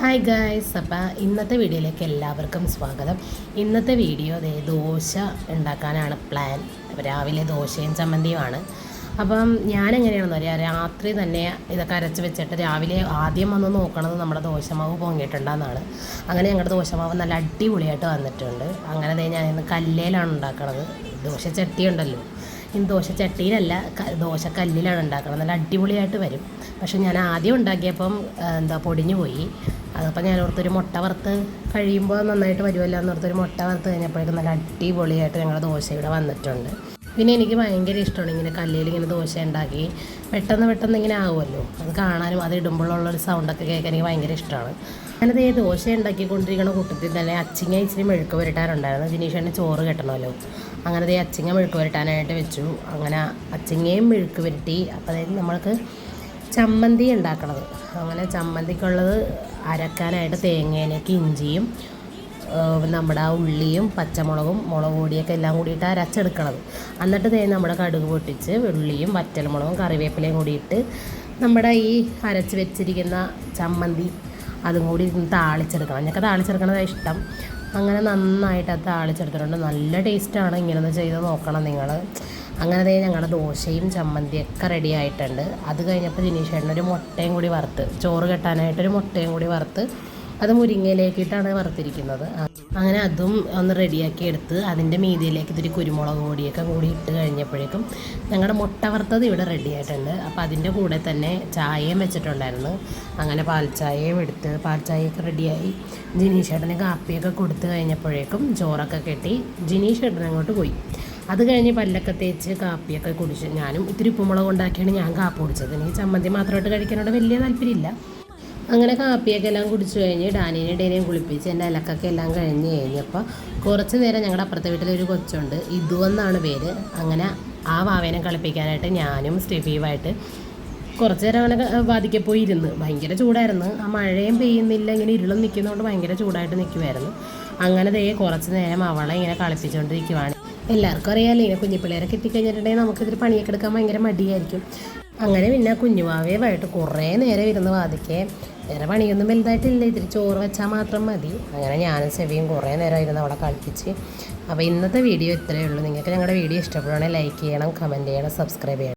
Hi guys, അപ്പോൾ ഇന്നത്തെ വീഡിയോയിലേക്ക് എല്ലാവർക്കും സ്വാഗതം. ഇന്നത്തെ വീഡിയോ ദോശ ഉണ്ടാക്കാനാണ് പ്ലാൻ. രാവിലെ ദോശയും ചമ്മന്തിയുമാണ്. അപ്പം ഞാനെങ്ങനെയാണെന്ന് അറിയാം, രാത്രി തന്നെ ഇതൊക്കെ അരച്ച് വെച്ചിട്ട് രാവിലെ ആദ്യം വന്ന് നോക്കണത് നമ്മുടെ ദോശമാവ് പൊങ്ങിയിട്ടുണ്ടെന്നാണ്. അങ്ങനെ ഞങ്ങളുടെ ദോശമാവ് നല്ല അടിപൊളിയായിട്ട് വന്നിട്ടുണ്ട്. അങ്ങനെ ഞാൻ ഇന്ന് കല്ലേലാണ് ഉണ്ടാക്കണത്. ദോശ ചട്ടി ഉണ്ടല്ലോ, ഇന്ന് ദോശ ചട്ടിയിലല്ല, ദോശ കല്ലിലാണ് ഉണ്ടാക്കുന്നത്. നല്ല അടിപൊളിയായിട്ട് വരും. പക്ഷെ ഞാൻ ആദ്യം ഉണ്ടാക്കിയപ്പം പൊടിഞ്ഞു പോയി. അതപ്പോൾ ഞാൻ ഓർത്തൊരു മുട്ട വറുത്ത് കഴിയുമ്പോൾ നന്നായിട്ട് വരുമല്ലോ എന്നോർത്തൊരു മുട്ട വറുത്ത് കഴിഞ്ഞപ്പോഴേക്കും നല്ല അടിപൊളിയായിട്ട് ഞങ്ങളുടെ ദോശ ഇവിടെ വന്നിട്ടുണ്ട്. പിന്നെ എനിക്ക് ഭയങ്കര ഇഷ്ടമാണ് ഇങ്ങനെ കല്ലിൽ ഇങ്ങനെ ദോശ ഉണ്ടാക്കി പെട്ടെന്ന് ഇങ്ങനെ ആവുമല്ലോ, അത് കാണാനും അത് ഇടുമ്പോഴുള്ളൊരു സൗണ്ടൊക്കെ കേൾക്കാൻ എനിക്ക് ഭയങ്കര ഇഷ്ടമാണ്. ഞാനത് ദോശ ഉണ്ടാക്കിക്കൊണ്ടിരിക്കുന്ന കൂട്ടത്തിൽ തന്നെ അച്ചിങ്ങ ഇച്ചിരി മെഴുക്ക് പുരട്ടാനുണ്ടായിരുന്നു. ജിനീഷേട്ടന് ചോറ് കെട്ടണമല്ലോ, അങ്ങനെ അച്ചിങ്ങ മെഴുക്ക് പുരട്ടാനായിട്ട് വെച്ചു. അങ്ങനെ അച്ചിങ്ങയും മെഴുക്ക് പുരട്ടി. അപ്പോൾ അതായത് നമ്മൾക്ക് ചമ്മന്തി ഉണ്ടാക്കണത്. അങ്ങനെ ചമ്മന്തിക്കുള്ളത് അരക്കാനായിട്ട് തേങ്ങയിലേക്ക് ഇഞ്ചിയും നമ്മുടെ ഉള്ളിയും പച്ചമുളകും മുളക് പൊടിയൊക്കെ എല്ലാം കൂടിയിട്ട് അരച്ചെടുക്കണത്. എന്നിട്ട് നമ്മുടെ കടുക് പൊട്ടിച്ച് ഉള്ളിയും വറ്റൽമുളകും കറിവേപ്പിലയും കൂടിയിട്ട് നമ്മുടെ ഈ അരച്ച് വെച്ചിരിക്കുന്ന ചമ്മന്തി അതും കൂടി താളിച്ചെടുക്കണം. ഞങ്ങൾക്ക് താളിച്ചെടുക്കണതാണ് ഇഷ്ടം. അങ്ങനെ നന്നായിട്ട് അത് താളിച്ചെടുത്തിട്ടുണ്ട്. നല്ല ടേസ്റ്റാണ്. ഇങ്ങനെയൊന്ന് ചെയ്ത് നോക്കണം നിങ്ങൾ. അങ്ങനെ ഞങ്ങളുടെ ദോശയും ചമ്മന്തിയൊക്കെ റെഡി ആയിട്ടുണ്ട്. അത് കഴിഞ്ഞപ്പോൾ ജിനീഷേട്ടനൊരു മുട്ടയും കൂടി വറുത്ത്, ചോറ് കെട്ടാനായിട്ടൊരു മുട്ടയും കൂടി വറുത്ത്, അത് മുരിങ്ങയിലേക്കിട്ടാണ് വറുത്തിരിക്കുന്നത്. അങ്ങനെ അതും ഒന്ന് റെഡിയാക്കി എടുത്ത് അതിൻ്റെ മീതിയിലേക്ക് ഇത്തിരി കുരുമുളക് പൊടിയൊക്കെ കൂടി ഇട്ട് കഴിഞ്ഞപ്പോഴേക്കും ഞങ്ങളുടെ മുട്ട വറുത്തത് ഇവിടെ റെഡി ആയിട്ടുണ്ട്. അപ്പോൾ അതിൻ്റെ കൂടെ തന്നെ ചായയും വെച്ചിട്ടുണ്ടായിരുന്നു. അങ്ങനെ പാൽച്ചായയും എടുത്ത് പാൽച്ചായയൊക്കെ റെഡിയായി. ജിനീഷേട്ടന് കാപ്പിയൊക്കെ കൊടുത്ത് കഴിഞ്ഞപ്പോഴേക്കും ചോറൊക്കെ കെട്ടി ജിനീഷേട്ടൻ അങ്ങോട്ട് പോയി. അത് കഴിഞ്ഞ് പല്ലൊക്കെ തേച്ച് കാപ്പിയൊക്കെ കുടിച്ച് ഞാനും ഇത്തിരി ഉപ്പുമുളക് ഉണ്ടാക്കിയാണ് ഞാൻ കാപ്പി കുടിച്ചത്. എനിക്ക് ചമ്മന്തി മാത്രമായിട്ട് കഴിക്കാനോട് വലിയ താല്പര്യമില്ല. അങ്ങനെ കാപ്പിയൊക്കെ എല്ലാം കുടിച്ചു കഴിഞ്ഞ് ഡാനിനെയും കുളിപ്പിച്ച് എൻ്റെ അലക്കൊക്കെ എല്ലാം കഴിഞ്ഞ് കഴിഞ്ഞപ്പോൾ കുറച്ച് നേരം ഞങ്ങളുടെ അപ്പുറത്തെ വീട്ടിലൊരു കൊച്ചുണ്ട്, ഇതു എന്നാണ് പേര്. അങ്ങനെ ആ വാവേനെ കളിപ്പിക്കാനായിട്ട് ഞാനും സ്റ്റെഫീവായിട്ട് കുറച്ച് നേരം അങ്ങനെ വാതിക്കെ പോയി ഇരുന്ന്. ഭയങ്കര ചൂടായിരുന്നു. ആ മഴയും പെയ്യുന്നില്ല, ഇങ്ങനെ ഇരുളും നിൽക്കുന്നതുകൊണ്ട് ഭയങ്കര ചൂടായിട്ട് നിൽക്കുമായിരുന്നു. അങ്ങനെ കുറച്ച് നേരം അവളെ ഇങ്ങനെ കളിപ്പിച്ചുകൊണ്ടിരിക്കുവാണ്. എല്ലാവർക്കും അറിയാമല്ലോ, ഇങ്ങനെ കുഞ്ഞിപ്പിള്ളേരൊക്കെ എത്തിക്കഴിഞ്ഞിട്ടുണ്ടെങ്കിൽ നമുക്കിതിൽ പണിയൊക്കെ എടുക്കാൻ ഭയങ്കര മടിയായിരിക്കും. അങ്ങനെ പിന്നെ കുഞ്ഞുവാവേവായിട്ട് കുറേ നേരം ഇരുന്ന് വാതിക്കെ. വേറെ പണിയൊന്നും വലുതായിട്ടില്ല, ഇതിൽ ചോറ് വെച്ചാൽ മാത്രം മതി. അങ്ങനെ ഞാനും സെവിയും കുറേ നേരം ഇരുന്ന് അവിടെ കളിപ്പിച്ച്. അപ്പോൾ ഇന്നത്തെ വീഡിയോ ഇത്രയേ ഉള്ളൂ. നിങ്ങൾക്ക് ഞങ്ങളുടെ വീഡിയോ ഇഷ്ടപ്പെടുകയാണെങ്കിൽ ലൈക്ക് ചെയ്യണം, കമൻറ്റ് ചെയ്യണം, സബ്സ്ക്രൈബ് ചെയ്യണം.